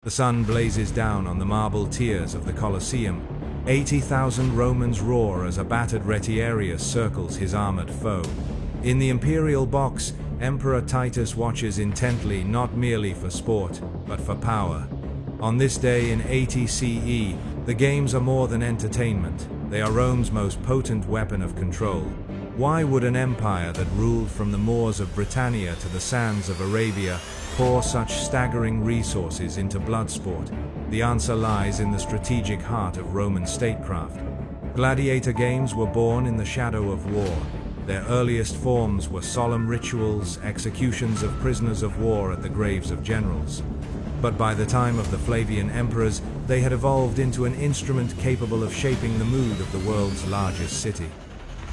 The sun blazes down on the marble tiers of the Colosseum. 80,000 Romans roar as a battered retiarius circles his armored foe. In the imperial box, Emperor Titus watches intently, not merely for sport, but for power. On this day in 80 CE, the games are more than entertainment. They are Rome's most potent weapon of control. Why would an empire that ruled from the moors of Britannia to the sands of Arabia pour such staggering resources into bloodsport? The answer lies in the strategic heart of Roman statecraft. Gladiator games were born in the shadow of war. Their earliest forms were solemn rituals, executions of prisoners of war at the graves of generals. But by the time of the Flavian emperors, they had evolved into an instrument capable of shaping the mood of the world's largest city.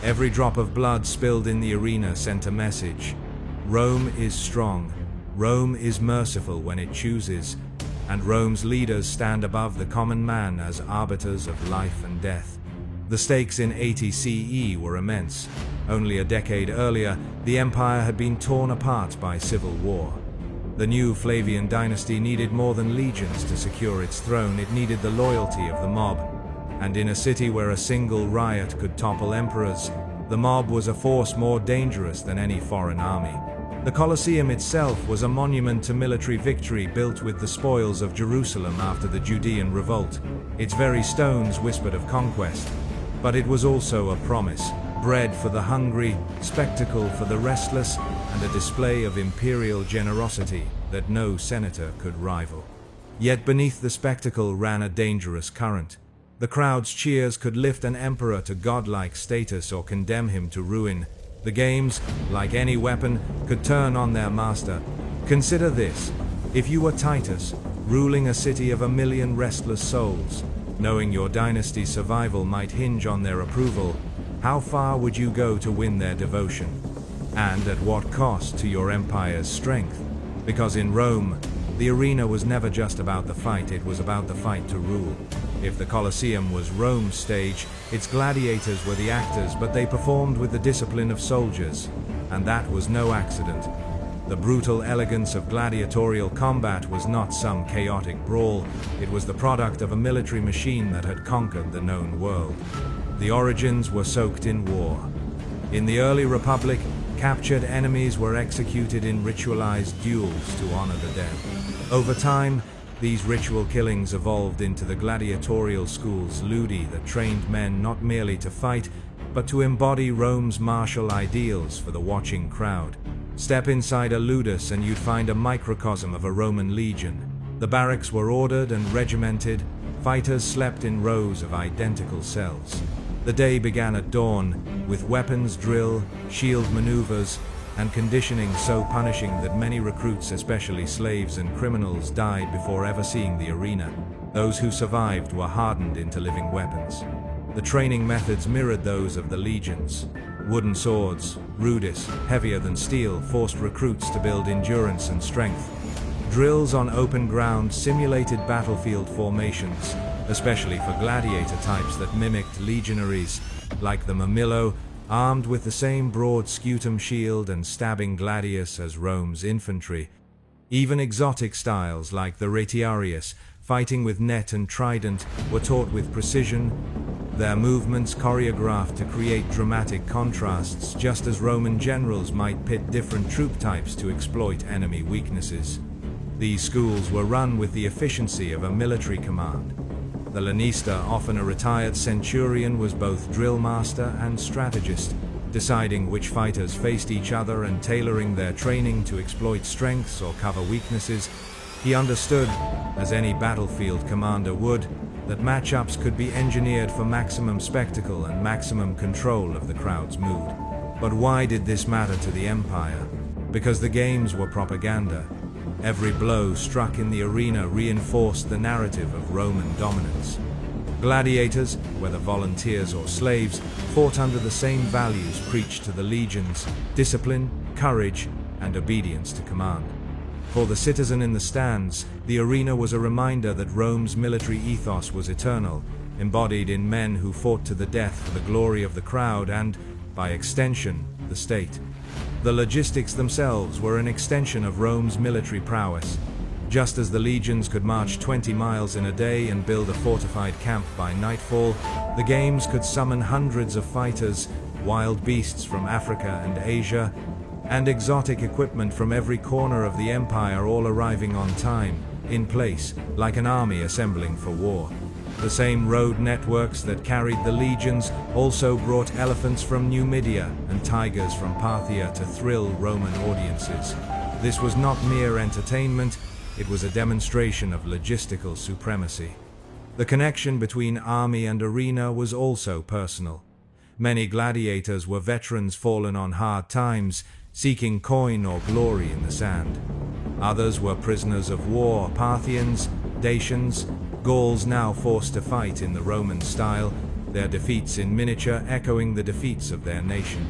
Every drop of blood spilled in the arena sent a message. Rome is strong. Rome is merciful when it chooses. And Rome's leaders stand above the common man as arbiters of life and death. The stakes in 80 CE were immense. Only a decade earlier, the empire had been torn apart by civil war. The new Flavian dynasty needed more than legions to secure its throne. It needed the loyalty of the mob. And in a city where a single riot could topple emperors, the mob was a force more dangerous than any foreign army. The Colosseum itself was a monument to military victory, built with the spoils of Jerusalem after the Judean revolt. Its very stones whispered of conquest. But it was also a promise, bread for the hungry, spectacle for the restless, and a display of imperial generosity that no senator could rival. Yet beneath the spectacle ran a dangerous current. The crowd's cheers could lift an emperor to godlike status or condemn him to ruin. The games, like any weapon, could turn on their master. Consider this: if you were Titus, ruling a city of 1,000,000 restless souls, knowing your dynasty's survival might hinge on their approval, how far would you go to win their devotion? And at what cost to your empire's strength? Because in Rome, the arena was never just about the fight, it was about the fight to rule. If the Colosseum was Rome's stage, its gladiators were the actors, but they performed with the discipline of soldiers. And that was no accident. The brutal elegance of gladiatorial combat was not some chaotic brawl. It was the product of a military machine that had conquered the known world. The origins were soaked in war. In the early Republic, captured enemies were executed in ritualized duels to honor the dead. Over time, these ritual killings evolved into the gladiatorial schools, ludi, that trained men not merely to fight, but to embody Rome's martial ideals for the watching crowd. Step inside a ludus and you'd find a microcosm of a Roman legion. The barracks were ordered and regimented. Fighters slept in rows of identical cells. The day began at dawn, with weapons drill, shield maneuvers, and conditioning so punishing that many recruits, especially slaves and criminals, died before ever seeing the arena. Those who survived were hardened into living weapons. The training methods mirrored those of the legions. Wooden swords, rudis, heavier than steel, forced recruits to build endurance and strength. Drills on open ground simulated battlefield formations, especially for gladiator types that mimicked legionaries, like the Mamillo, armed with the same broad scutum shield and stabbing gladius as Rome's infantry. Even exotic styles like the retiarius, fighting with net and trident, were taught with precision, their movements choreographed to create dramatic contrasts, just as Roman generals might pit different troop types to exploit enemy weaknesses. These schools were run with the efficiency of a military command. The lanista, often a retired centurion, was both drill master and strategist, deciding which fighters faced each other and tailoring their training to exploit strengths or cover weaknesses. He understood, as any battlefield commander would, that matchups could be engineered for maximum spectacle and maximum control of the crowd's mood. But why did this matter to the empire? Because the games were propaganda. Every blow struck in the arena reinforced the narrative of Roman dominance. Gladiators, whether volunteers or slaves, fought under the same values preached to the legions: discipline, courage, and obedience to command. For the citizen in the stands, the arena was a reminder that Rome's military ethos was eternal, embodied in men who fought to the death for the glory of the crowd and, by extension, the state. The logistics themselves were an extension of Rome's military prowess. Just as the legions could march 20 miles in a day and build a fortified camp by nightfall, the games could summon hundreds of fighters, wild beasts from Africa and Asia, and exotic equipment from every corner of the empire, all arriving on time, in place, like an army assembling for war. The same road networks that carried the legions also brought elephants from Numidia and tigers from Parthia to thrill Roman audiences. This was not mere entertainment, it was a demonstration of logistical supremacy. The connection between army and arena was also personal. Many gladiators were veterans fallen on hard times, seeking coin or glory in the sand. Others were prisoners of war, Parthians, Dacians, Gauls now forced to fight in the Roman style, their defeats in miniature echoing the defeats of their nation.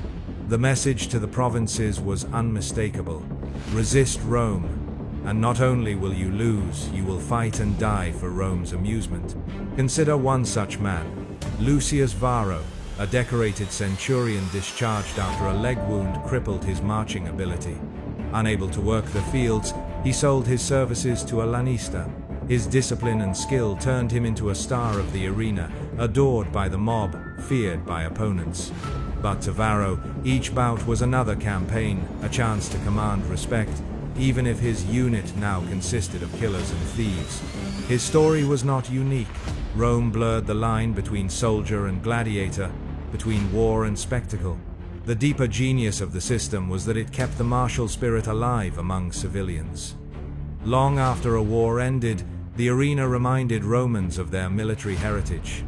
The message to the provinces was unmistakable: resist Rome, and not only will you lose, you will fight and die for Rome's amusement. Consider one such man, Lucius Varro, a decorated centurion discharged after a leg wound crippled his marching ability. Unable to work the fields, he sold his services to a lanista. His discipline and skill turned him into a star of the arena, adored by the mob, feared by opponents. But to Varro, each bout was another campaign, a chance to command respect, even if his unit now consisted of killers and thieves. His story was not unique. Rome blurred the line between soldier and gladiator, between war and spectacle. The deeper genius of the system was that it kept the martial spirit alive among civilians. Long after a war ended, the arena reminded Romans of their military heritage.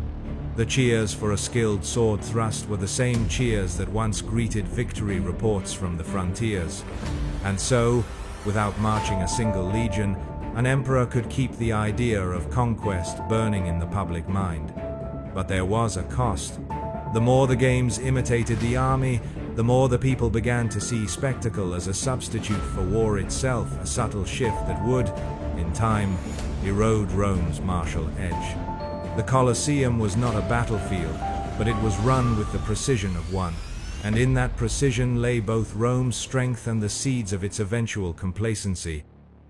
The cheers for a skilled sword thrust were the same cheers that once greeted victory reports from the frontiers. And so, without marching a single legion, an emperor could keep the idea of conquest burning in the public mind. But there was a cost. The more the games imitated the army, the more the people began to see spectacle as a substitute for war itself, a subtle shift that would, in time, erode Rome's martial edge. The Colosseum was not a battlefield, but it was run with the precision of one. And in that precision lay both Rome's strength and the seeds of its eventual complacency.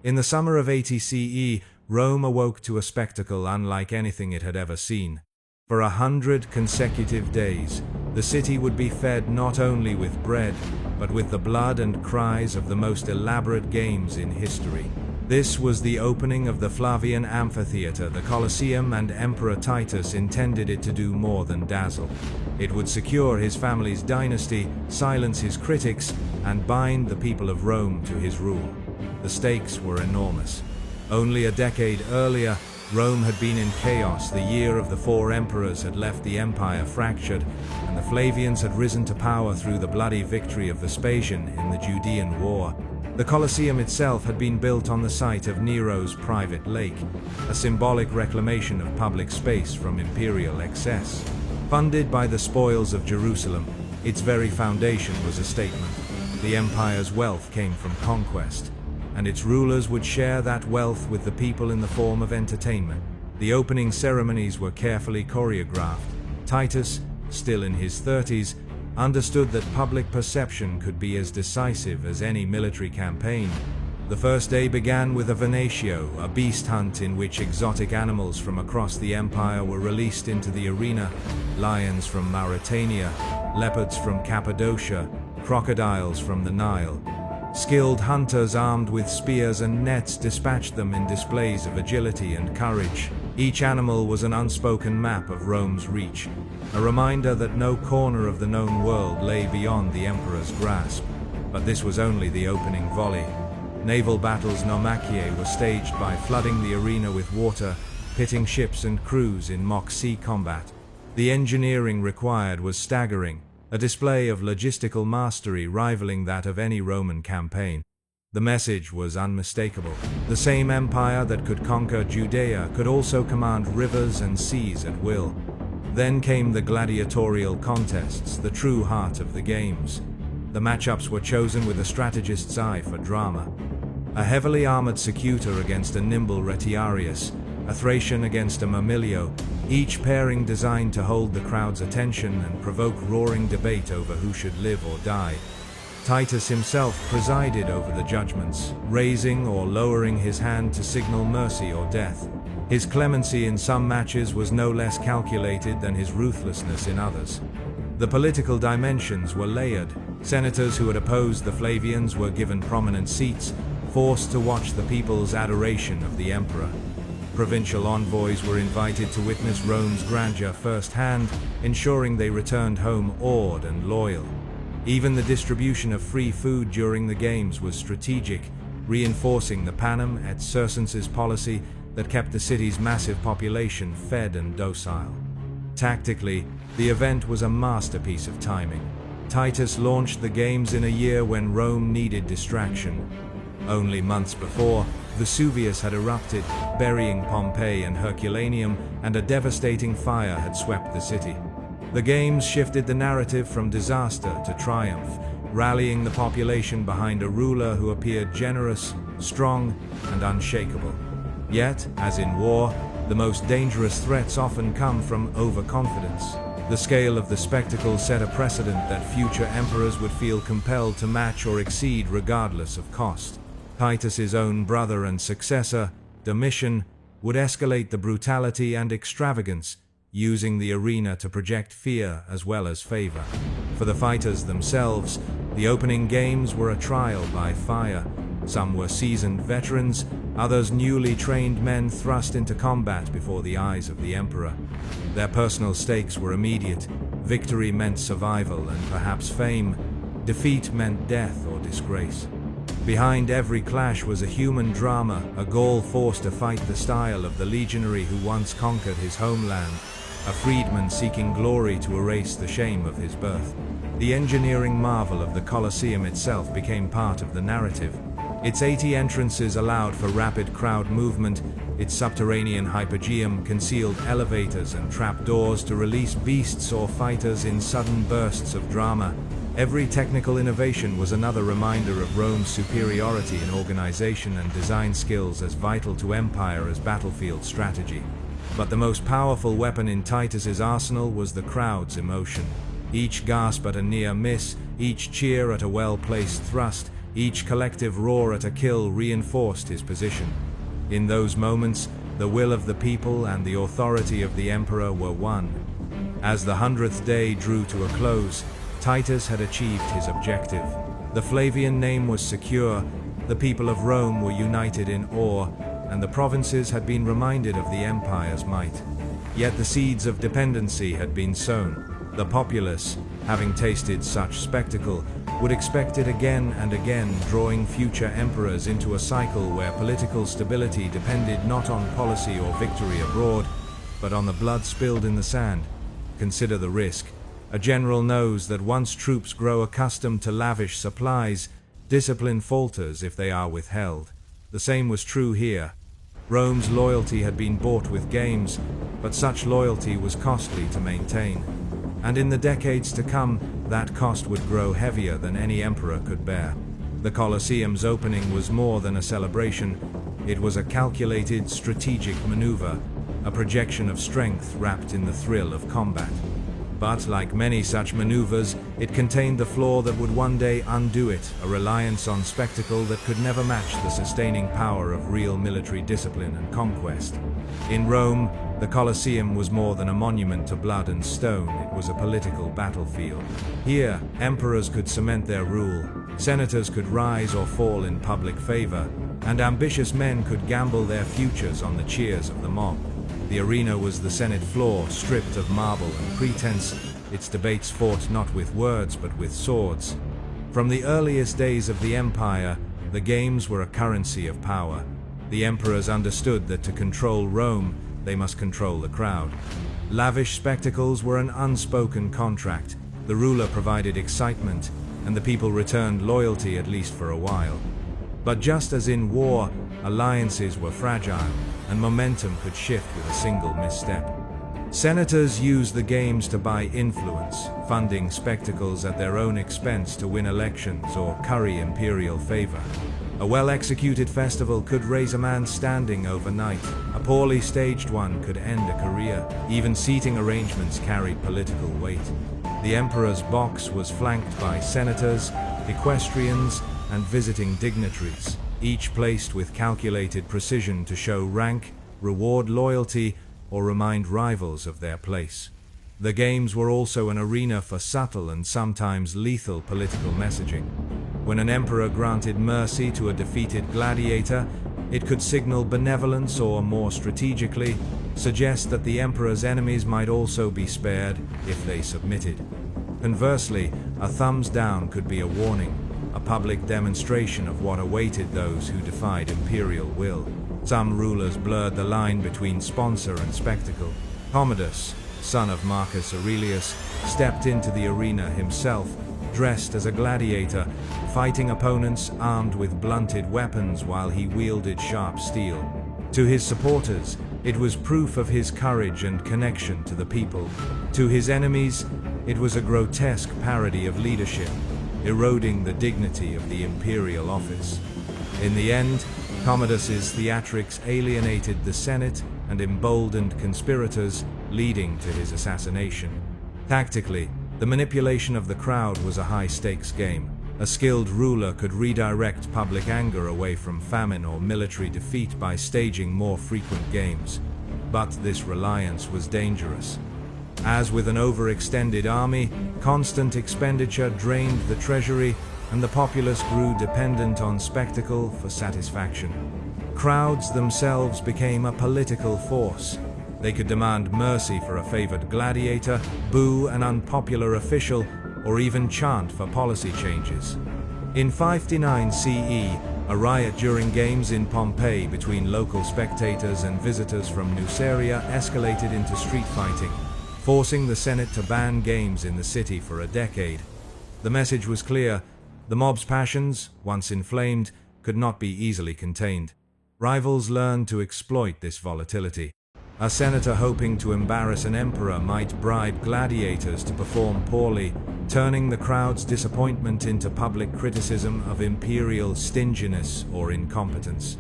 In the summer of 80 CE, Rome awoke to a spectacle unlike anything it had ever seen. For 100 consecutive days, the city would be fed not only with bread, but with the blood and cries of the most elaborate games in history. This was the opening of the Flavian Amphitheater, the Colosseum, and Emperor Titus intended it to do more than dazzle. It would secure his family's dynasty, silence his critics, and bind the people of Rome to his rule. The stakes were enormous. Only a decade earlier, Rome had been in chaos. The year of the four emperors had left the empire fractured, and the Flavians had risen to power through the bloody victory of Vespasian in the Judean War. The Colosseum itself had been built on the site of Nero's private lake, a symbolic reclamation of public space from imperial excess. Funded by the spoils of Jerusalem, its very foundation was a statement. The empire's wealth came from conquest, and its rulers would share that wealth with the people in the form of entertainment. The opening ceremonies were carefully choreographed. Titus, still in his 30s, understood that public perception could be as decisive as any military campaign. The first day began with a venatio, a beast hunt in which exotic animals from across the empire were released into the arena: lions from Mauritania, leopards from Cappadocia, crocodiles from the Nile. Skilled hunters armed with spears and nets dispatched them in displays of agility and courage. Each animal was an unspoken map of Rome's reach, a reminder that no corner of the known world lay beyond the emperor's grasp. But this was only the opening volley. Naval battles Naumachia were staged by flooding the arena with water, pitting ships and crews in mock sea combat. The engineering required was staggering, a display of logistical mastery rivaling that of any Roman campaign. The message was unmistakable. The same empire that could conquer Judea could also command rivers and seas at will. Then came the gladiatorial contests, the true heart of the games. The matchups were chosen with a strategist's eye for drama. A heavily armored Secutor against a nimble Retiarius, a Thracian against a Mamilio, each pairing designed to hold the crowd's attention and provoke roaring debate over who should live or die. Titus himself presided over the judgments, raising or lowering his hand to signal mercy or death. His clemency in some matches was no less calculated than his ruthlessness in others. The political dimensions were layered. Senators who had opposed the Flavians were given prominent seats, forced to watch the people's adoration of the emperor. Provincial envoys were invited to witness Rome's grandeur firsthand, ensuring they returned home awed and loyal. Even the distribution of free food during the games was strategic, reinforcing the panem et circenses policy that kept the city's massive population fed and docile. Tactically, the event was a masterpiece of timing. Titus launched the games in a year when Rome needed distraction. Only months before, Vesuvius had erupted, burying Pompeii and Herculaneum, and a devastating fire had swept the city. The games shifted the narrative from disaster to triumph, rallying the population behind a ruler who appeared generous, strong, and unshakable. Yet, as in war, the most dangerous threats often come from overconfidence. The scale of the spectacle set a precedent that future emperors would feel compelled to match or exceed regardless of cost. Titus's own brother and successor, Domitian, would escalate the brutality and extravagance, using the arena to project fear as well as favor. For the fighters themselves, the opening games were a trial by fire. Some were seasoned veterans, others newly trained men thrust into combat before the eyes of the emperor. Their personal stakes were immediate. Victory meant survival and perhaps fame. Defeat meant death or disgrace. Behind every clash was a human drama, a Gaul forced to fight the style of the legionary who once conquered his homeland, a freedman seeking glory to erase the shame of his birth. The engineering marvel of the Colosseum itself became part of the narrative. Its 80 entrances allowed for rapid crowd movement, its subterranean hypogeum concealed elevators and trapdoors to release beasts or fighters in sudden bursts of drama. Every technical innovation was another reminder of Rome's superiority in organization and design skills as vital to empire as battlefield strategy. But the most powerful weapon in Titus's arsenal was the crowd's emotion. Each gasp at a near miss, each cheer at a well-placed thrust, each collective roar at a kill reinforced his position. In those moments, the will of the people and the authority of the emperor were one. As the 100th day drew to a close, Titus had achieved his objective. The Flavian name was secure, the people of Rome were united in awe, and the provinces had been reminded of the empire's might. Yet the seeds of dependency had been sown. The populace, having tasted such spectacle, would expect it again and again, drawing future emperors into a cycle where political stability depended not on policy or victory abroad, but on the blood spilled in the sand. Consider the risk. A general knows that once troops grow accustomed to lavish supplies, discipline falters if they are withheld. The same was true here. Rome's loyalty had been bought with games, but such loyalty was costly to maintain. And in the decades to come, that cost would grow heavier than any emperor could bear. The Colosseum's opening was more than a celebration. It was a calculated, strategic maneuver, a projection of strength wrapped in the thrill of combat. But, like many such maneuvers, it contained the flaw that would one day undo it, a reliance on spectacle that could never match the sustaining power of real military discipline and conquest. In Rome, the Colosseum was more than a monument to blood and stone, it was a political battlefield. Here, emperors could cement their rule, senators could rise or fall in public favor, and ambitious men could gamble their futures on the cheers of the mob. The arena was the Senate floor, stripped of marble and pretense, its debates fought not with words but with swords. From the earliest days of the empire, the games were a currency of power. The emperors understood that to control Rome, they must control the crowd. Lavish spectacles were an unspoken contract. The ruler provided excitement, and the people returned loyalty at least for a while. But just as in war, alliances were fragile, and momentum could shift with a single misstep. Senators used the games to buy influence, funding spectacles at their own expense to win elections or curry imperial favor. A well-executed festival could raise a man's standing overnight. A poorly staged one could end a career. Even seating arrangements carried political weight. The emperor's box was flanked by senators, equestrians, and visiting dignitaries, each placed with calculated precision to show rank, reward loyalty, or remind rivals of their place. The games were also an arena for subtle and sometimes lethal political messaging. When an emperor granted mercy to a defeated gladiator, it could signal benevolence or, more strategically, suggest that the emperor's enemies might also be spared if they submitted. Conversely, a thumbs down could be a warning, a public demonstration of what awaited those who defied imperial will. Some rulers blurred the line between sponsor and spectacle. Commodus, son of Marcus Aurelius, stepped into the arena himself, dressed as a gladiator, fighting opponents armed with blunted weapons while he wielded sharp steel. To his supporters, it was proof of his courage and connection to the people. To his enemies, it was a grotesque parody of leadership, eroding the dignity of the imperial office. In the end, Commodus's theatrics alienated the Senate and emboldened conspirators, leading to his assassination. Tactically, the manipulation of the crowd was a high-stakes game. A skilled ruler could redirect public anger away from famine or military defeat by staging more frequent games. But this reliance was dangerous. As with an overextended army, constant expenditure drained the treasury, and the populace grew dependent on spectacle for satisfaction. Crowds themselves became a political force. They could demand mercy for a favored gladiator, boo an unpopular official, or even chant for policy changes. In 559 CE, a riot during games in Pompeii between local spectators and visitors from Nuceria escalated into street fighting, forcing the Senate to ban games in the city for a decade. The message was clear: the mob's passions, once inflamed, could not be easily contained. Rivals learned to exploit this volatility. A senator hoping to embarrass an emperor might bribe gladiators to perform poorly, turning the crowd's disappointment into public criticism of imperial stinginess or incompetence.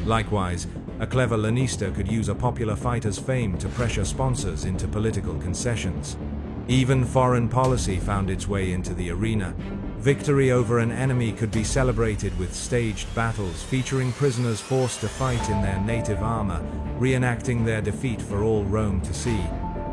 Likewise, a clever lanista could use a popular fighter's fame to pressure sponsors into political concessions. Even foreign policy found its way into the arena. Victory over an enemy could be celebrated with staged battles featuring prisoners forced to fight in their native armor, reenacting their defeat for all Rome to see.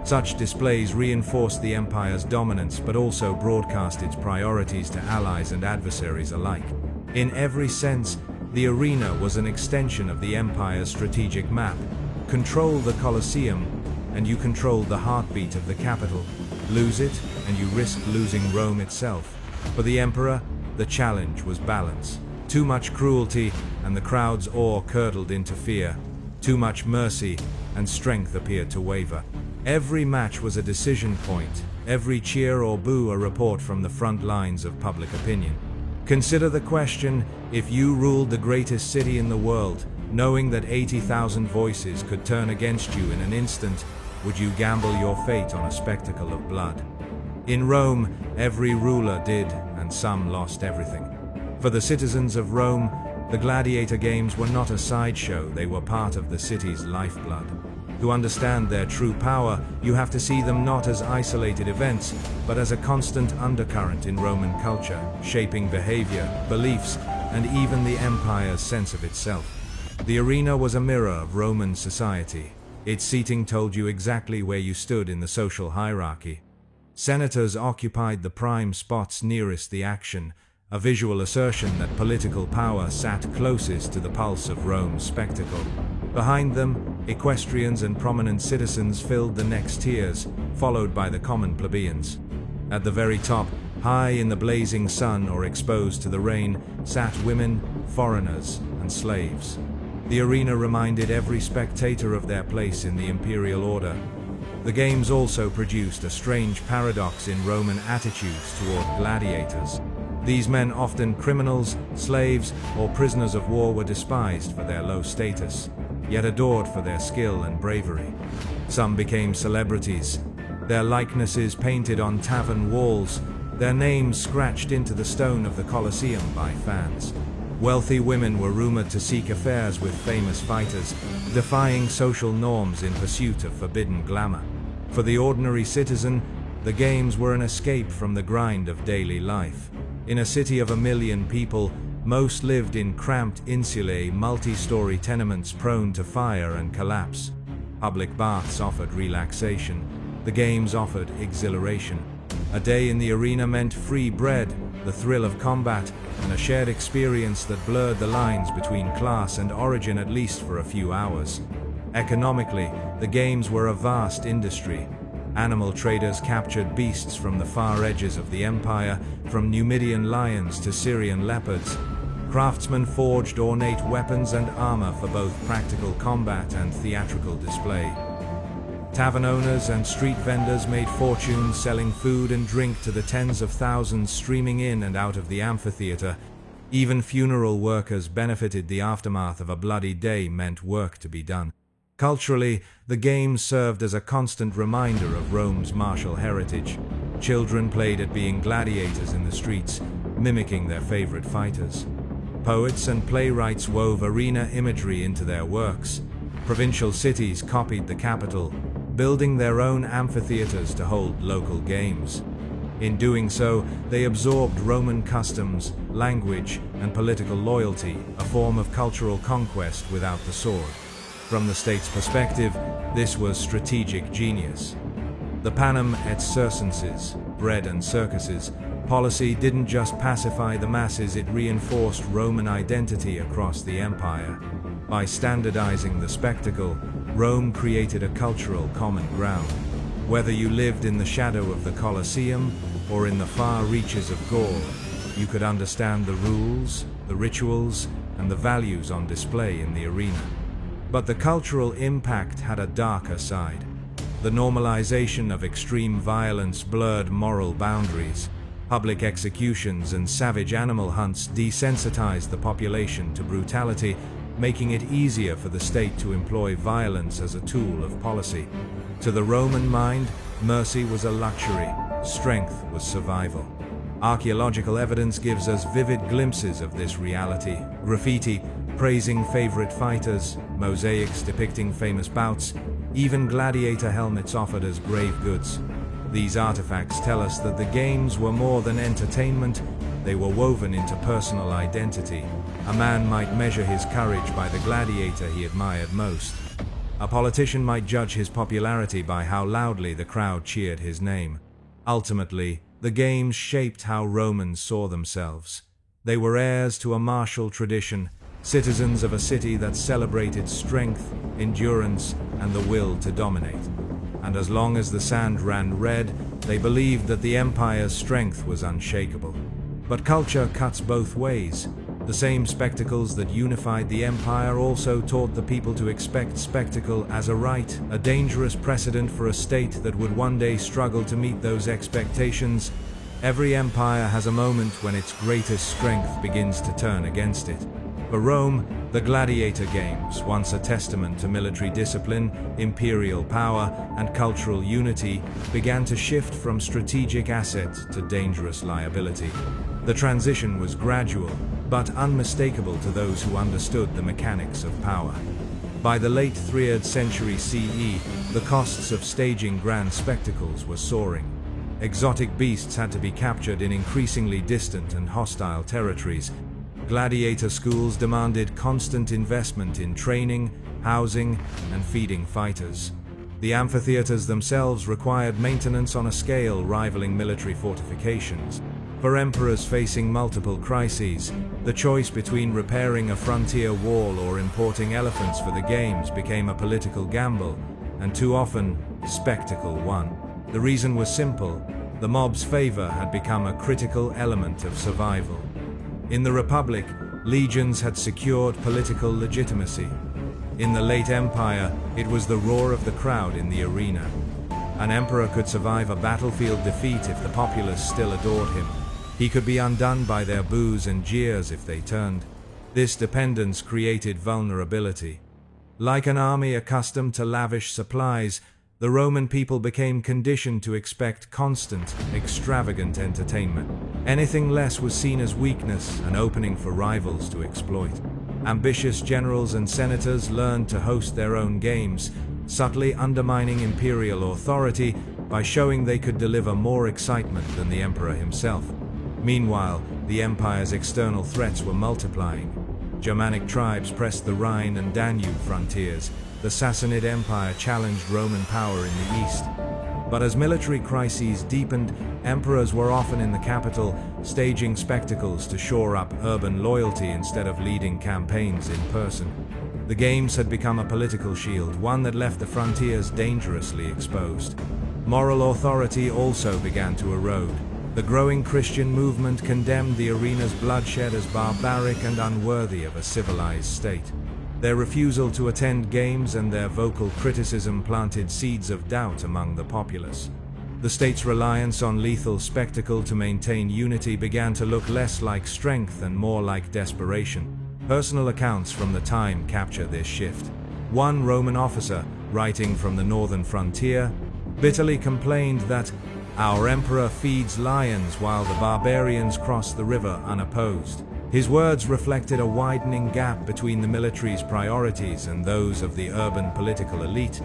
Such displays reinforced the empire's dominance but also broadcast its priorities to allies and adversaries alike. In every sense, the arena was an extension of the empire's strategic map. Control the Colosseum, and you controlled the heartbeat of the capital. Lose it, and you risked losing Rome itself. For the emperor, the challenge was balance. Too much cruelty, and the crowd's awe curdled into fear. Too much mercy, and strength appeared to waver. Every match was a decision point, every cheer or boo a report from the front lines of public opinion. Consider the question: if you ruled the greatest city in the world, knowing that 80,000 voices could turn against you in an instant, would you gamble your fate on a spectacle of blood? In Rome, every ruler did, and some lost everything. For the citizens of Rome, the gladiator games were not a sideshow, they were part of the city's lifeblood. To understand their true power, you have to see them not as isolated events, but as a constant undercurrent in Roman culture, shaping behavior, beliefs, and even the empire's sense of itself. The arena was a mirror of Roman society. Its seating told you exactly where you stood in the social hierarchy. Senators occupied the prime spots nearest the action, a visual assertion that political power sat closest to the pulse of Rome's spectacle. Behind them, equestrians and prominent citizens filled the next tiers, followed by the common plebeians. At the very top, high in the blazing sun or exposed to the rain, sat women, foreigners, and slaves. The arena reminded every spectator of their place in the imperial order. The games also produced a strange paradox in Roman attitudes toward gladiators. These men, often criminals, slaves, or prisoners of war, were despised for their low status, yet adored for their skill and bravery. Some became celebrities, their likenesses painted on tavern walls, their names scratched into the stone of the Colosseum by fans. Wealthy women were rumored to seek affairs with famous fighters, defying social norms in pursuit of forbidden glamour. For the ordinary citizen, the games were an escape from the grind of daily life. In a city of 1 million people, most lived in cramped insulae, multi-story tenements prone to fire and collapse. Public baths offered relaxation. The games offered exhilaration. A day in the arena meant free bread, the thrill of combat, and a shared experience that blurred the lines between class and origin at least for a few hours. Economically, the games were a vast industry. Animal traders captured beasts from the far edges of the empire, from Numidian lions to Syrian leopards. Craftsmen forged ornate weapons and armor for both practical combat and theatrical display. Tavern owners and street vendors made fortunes selling food and drink to the tens of thousands streaming in and out of the amphitheater. Even funeral workers benefited. The aftermath of a bloody day meant work to be done. Culturally, the games served as a constant reminder of Rome's martial heritage. Children played at being gladiators in the streets, mimicking their favorite fighters. Poets and playwrights wove arena imagery into their works. Provincial cities copied the capital, building their own amphitheaters to hold local games. In doing so, they absorbed Roman customs, language, and political loyalty, a form of cultural conquest without the sword. From the state's perspective, this was strategic genius. The panem et circenses, bread and circuses, policy didn't just pacify the masses, it reinforced Roman identity across the empire. By standardizing the spectacle, Rome created a cultural common ground. Whether you lived in the shadow of the Colosseum or in the far reaches of Gaul, you could understand the rules, the rituals, and the values on display in the arena. But the cultural impact had a darker side. The normalization of extreme violence blurred moral boundaries. Public executions and savage animal hunts desensitized the population to brutality, making it easier for the state to employ violence as a tool of policy. To the Roman mind, mercy was a luxury, strength was survival. Archaeological evidence gives us vivid glimpses of this reality. Graffiti praising favorite fighters, mosaics depicting famous bouts, even gladiator helmets offered as grave goods. These artifacts tell us that the games were more than entertainment, they were woven into personal identity. A man might measure his courage by the gladiator he admired most. A politician might judge his popularity by how loudly the crowd cheered his name. Ultimately, the games shaped how Romans saw themselves. They were heirs to a martial tradition, citizens of a city that celebrated strength, endurance, and the will to dominate. And as long as the sand ran red, they believed that the empire's strength was unshakable. But culture cuts both ways. The same spectacles that unified the empire also taught the people to expect spectacle as a right, a dangerous precedent for a state that would one day struggle to meet those expectations. Every empire has a moment when its greatest strength begins to turn against it. For Rome, the Gladiator Games, once a testament to military discipline, imperial power, and cultural unity, began to shift from strategic asset to dangerous liability. The transition was gradual, but unmistakable to those who understood the mechanics of power. By the late 3rd century CE, the costs of staging grand spectacles were soaring. Exotic beasts had to be captured in increasingly distant and hostile territories. Gladiator schools demanded constant investment in training, housing, and feeding fighters. The amphitheaters themselves required maintenance on a scale rivaling military fortifications. For emperors facing multiple crises, the choice between repairing a frontier wall or importing elephants for the games became a political gamble, and too often, spectacle won. The reason was simple: the mob's favor had become a critical element of survival. In the Republic, legions had secured political legitimacy. In the late Empire, it was the roar of the crowd in the arena. An emperor could survive a battlefield defeat if the populace still adored him. He could be undone by their boos and jeers if they turned. This dependence created vulnerability. Like an army accustomed to lavish supplies, the Roman people became conditioned to expect constant, extravagant entertainment. Anything less was seen as weakness, an opening for rivals to exploit. Ambitious generals and senators learned to host their own games, subtly undermining imperial authority by showing they could deliver more excitement than the emperor himself. Meanwhile, the empire's external threats were multiplying. Germanic tribes pressed the Rhine and Danube frontiers. The Sassanid Empire challenged Roman power in the east. But as military crises deepened, emperors were often in the capital, staging spectacles to shore up urban loyalty instead of leading campaigns in person. The games had become a political shield, one that left the frontiers dangerously exposed. Moral authority also began to erode. The growing Christian movement condemned the arena's bloodshed as barbaric and unworthy of a civilized state. Their refusal to attend games and their vocal criticism planted seeds of doubt among the populace. The state's reliance on lethal spectacle to maintain unity began to look less like strength and more like desperation. Personal accounts from the time capture this shift. One Roman officer, writing from the northern frontier, bitterly complained that our emperor feeds lions while the barbarians cross the river unopposed. His words reflected a widening gap between the military's priorities and those of the urban political elite.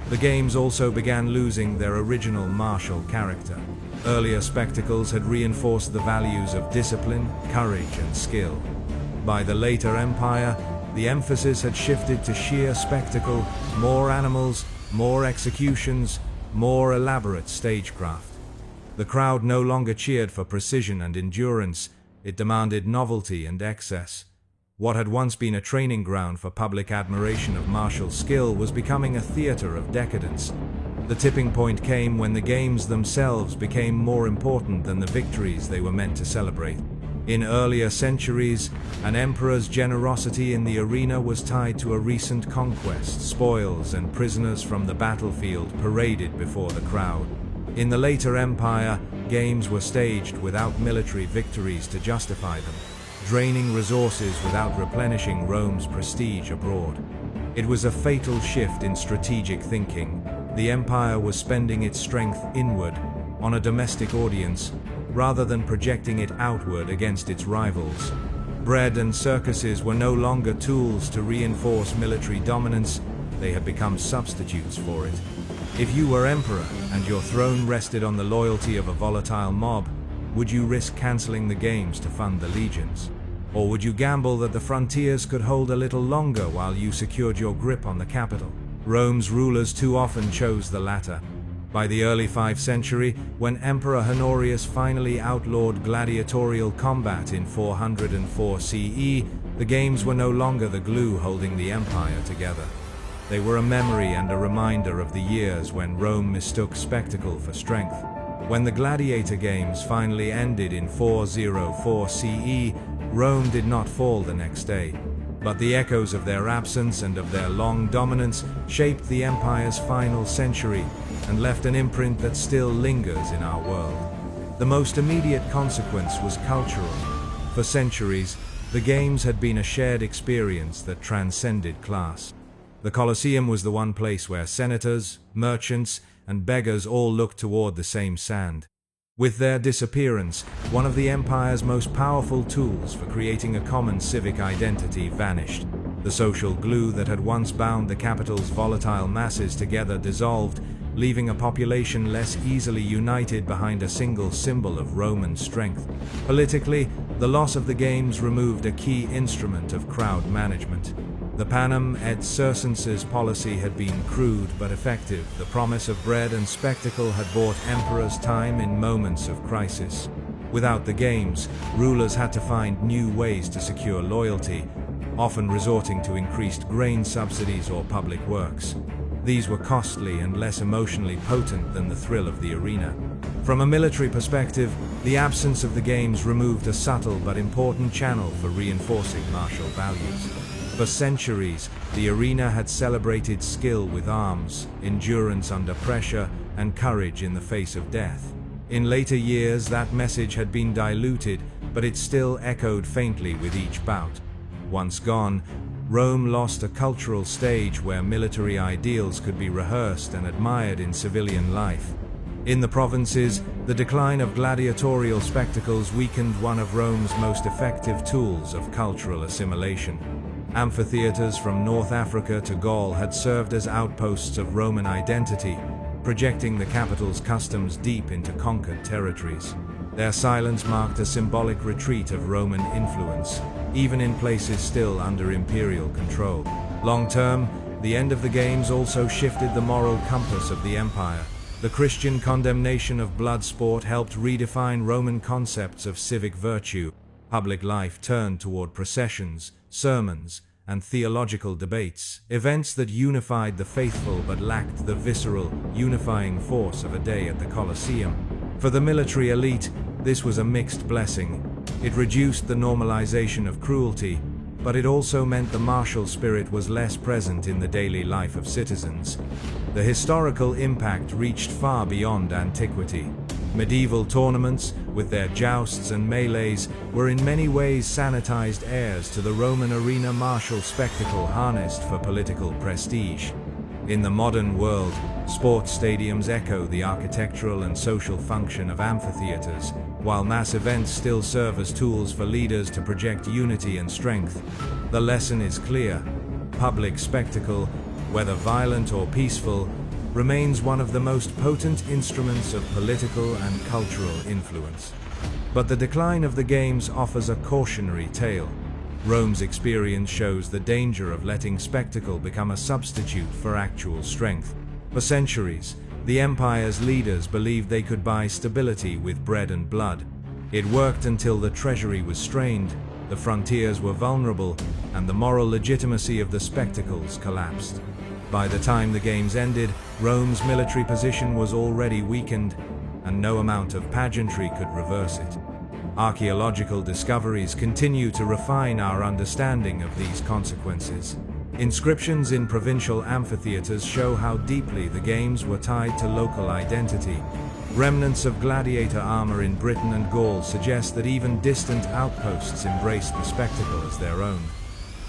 The games also began losing their original martial character. Earlier spectacles had reinforced the values of discipline, courage, and skill. By the later empire, the emphasis had shifted to sheer spectacle, more animals, more executions, more elaborate stagecraft. The crowd no longer cheered for precision and endurance. It demanded novelty and excess. What had once been a training ground for public admiration of martial skill was becoming a theater of decadence. The tipping point came when the games themselves became more important than the victories they were meant to celebrate. In earlier centuries, an emperor's generosity in the arena was tied to a recent conquest. Spoils and prisoners from the battlefield paraded before the crowd. In the later empire, games were staged without military victories to justify them, draining resources without replenishing Rome's prestige abroad. It was a fatal shift in strategic thinking. The empire was spending its strength inward, on a domestic audience, rather than projecting it outward against its rivals. Bread and circuses were no longer tools to reinforce military dominance, they had become substitutes for it. If you were emperor and your throne rested on the loyalty of a volatile mob, would you risk cancelling the games to fund the legions? Or would you gamble that the frontiers could hold a little longer while you secured your grip on the capital? Rome's rulers too often chose the latter. By the early 5th century, when Emperor Honorius finally outlawed gladiatorial combat in 404 CE, the games were no longer the glue holding the empire together. They were a memory and a reminder of the years when Rome mistook spectacle for strength. When the Gladiator Games finally ended in 404 CE, Rome did not fall the next day. But the echoes of their absence and of their long dominance shaped the empire's final century and left an imprint that still lingers in our world. The most immediate consequence was cultural. For centuries, the games had been a shared experience that transcended class. The Colosseum was the one place where senators, merchants, and beggars all looked toward the same sand. With their disappearance, one of the empire's most powerful tools for creating a common civic identity vanished. The social glue that had once bound the capital's volatile masses together dissolved, leaving a population less easily united behind a single symbol of Roman strength. Politically, the loss of the games removed a key instrument of crowd management. The panem et circenses policy had been crude but effective. The promise of bread and spectacle had bought emperors time in moments of crisis. Without the games, rulers had to find new ways to secure loyalty, often resorting to increased grain subsidies or public works. These were costly and less emotionally potent than the thrill of the arena. From a military perspective, the absence of the games removed a subtle but important channel for reinforcing martial values. For centuries, the arena had celebrated skill with arms, endurance under pressure, and courage in the face of death. In later years, that message had been diluted, but it still echoed faintly with each bout. Once gone, Rome lost a cultural stage where military ideals could be rehearsed and admired in civilian life. In the provinces, the decline of gladiatorial spectacles weakened one of Rome's most effective tools of cultural assimilation. Amphitheaters from North Africa to Gaul had served as outposts of Roman identity, projecting the capital's customs deep into conquered territories. Their silence marked a symbolic retreat of Roman influence, even in places still under imperial control. Long-term, the end of the games also shifted the moral compass of the empire. The Christian condemnation of blood sport helped redefine Roman concepts of civic virtue. Public life turned toward processions, sermons, and theological debates, events that unified the faithful but lacked the visceral, unifying force of a day at the Colosseum. For the military elite, this was a mixed blessing. It reduced the normalization of cruelty, but it also meant the martial spirit was less present in the daily life of citizens. The historical impact reached far beyond antiquity. Medieval tournaments, with their jousts and melees, were in many ways sanitized heirs to the Roman arena martial spectacle harnessed for political prestige. In the modern world, sports stadiums echo the architectural and social function of amphitheaters, while mass events still serve as tools for leaders to project unity and strength. The lesson is clear. Public spectacle, whether violent or peaceful, remains one of the most potent instruments of political and cultural influence. But the decline of the games offers a cautionary tale. Rome's experience shows the danger of letting spectacle become a substitute for actual strength. For centuries, the empire's leaders believed they could buy stability with bread and blood. It worked until the treasury was strained, the frontiers were vulnerable, and the moral legitimacy of the spectacles collapsed. By the time the games ended, Rome's military position was already weakened, and no amount of pageantry could reverse it. Archaeological discoveries continue to refine our understanding of these consequences. Inscriptions in provincial amphitheaters show how deeply the games were tied to local identity. Remnants of gladiator armor in Britain and Gaul suggest that even distant outposts embraced the spectacle as their own.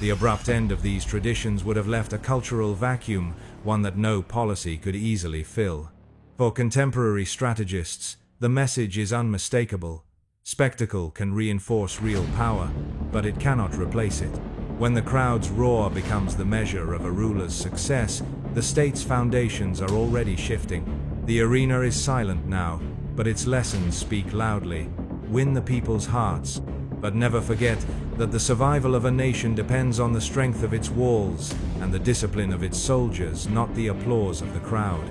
The abrupt end of these traditions would have left a cultural vacuum, one that no policy could easily fill. For contemporary strategists, the message is unmistakable. Spectacle can reinforce real power, but it cannot replace it. When the crowd's roar becomes the measure of a ruler's success, the state's foundations are already shifting. The arena is silent now, but its lessons speak loudly. Win the people's hearts, but never forget that the survival of a nation depends on the strength of its walls and the discipline of its soldiers, not the applause of the crowd.